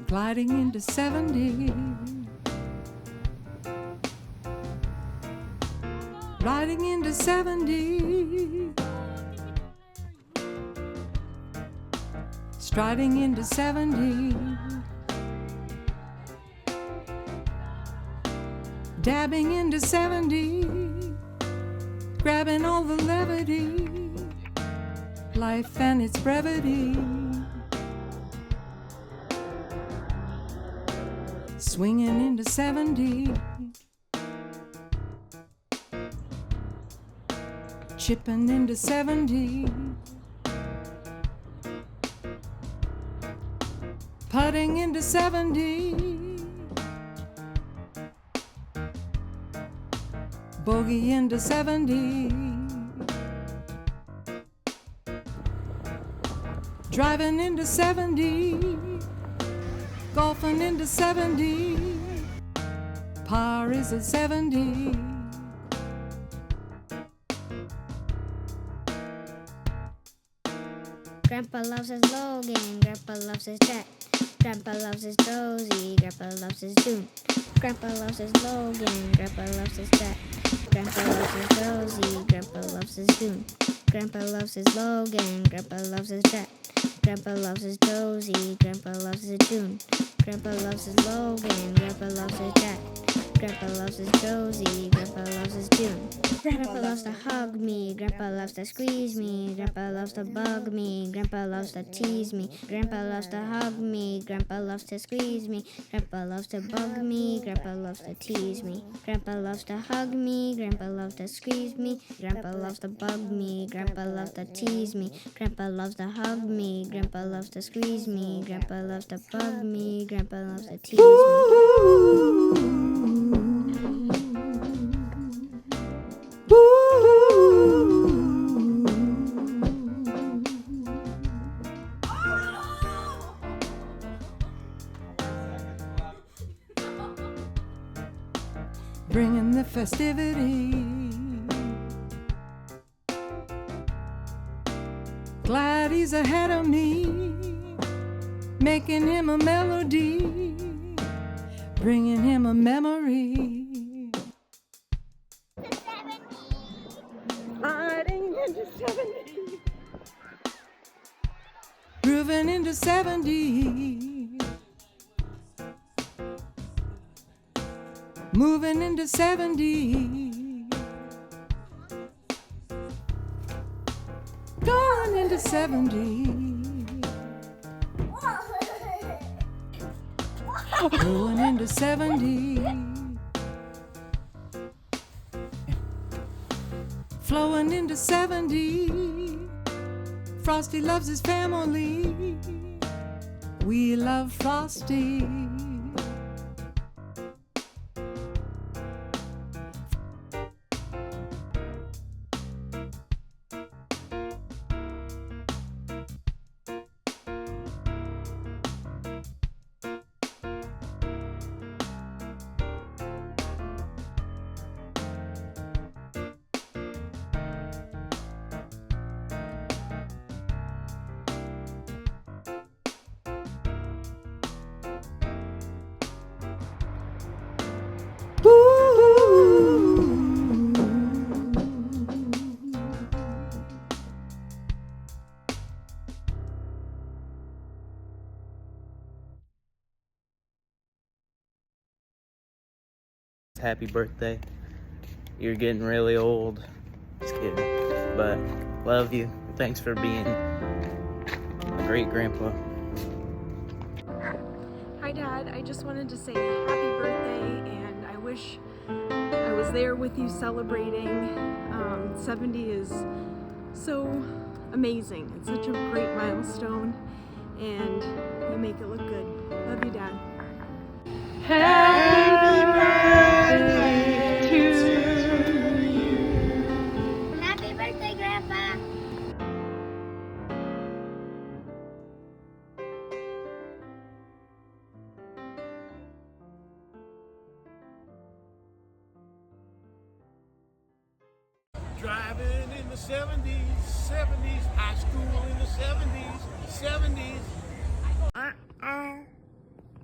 gliding into 70, riding into 70, striding into 70, dabbing into 70, grabbing all the levity, life and its brevity, swinging into 70, chipping into 70, putting into 70, bogey into 70, driving into 70, golfing into 70, par is a 70. Grandpa loves his Logan, Grandpa loves his Jet, Grandpa loves his Dozy, Grandpa loves his Dune. Grandpa loves his Logan, Grandpa loves his Jet, Grandpa loves his Dozy, Grandpa loves his Dune. Grandpa loves his Logan, Grandpa loves his Jet, Grandpa loves his Dozy, Grandpa loves his Dune. Grandpa loves his Logan, Grandpa loves his Jet, Grandpa loves his Dozy, Grandpa loves his Dune. Grandpa loves to hug me, Grandpa loves to squeeze me, Grandpa loves to bug me, Grandpa loves to tease me, Grandpa loves to hug me, Grandpa loves to squeeze me, Grandpa loves to bug me, Grandpa loves to tease me, Grandpa loves to hug me, Grandpa loves to squeeze me, Grandpa loves to bug me, Grandpa loves to tease me, Grandpa loves to hug me, Grandpa loves to squeeze me, Grandpa loves to bug me, Grandpa loves to tease me. Bringing the festivity, glad he's ahead of me, making him a melody, bringing him a memory. Riding into 70, grooving into 70, moving into 70, going into 70, going into 70, flowing into 70. Frosty loves his family, we love Frosty. Happy birthday. You're getting really old. Just kidding. But love you. Thanks for being a great grandpa. Hi Dad, I just wanted to say happy birthday, and I wish I was there with you celebrating. 70 is so amazing. It's such a great milestone, and you make it look good. Love you, Dad. Happy birthday to you. Happy birthday, Grandpa! Driving in the 70s, 70s, high school in the 70s, 70s.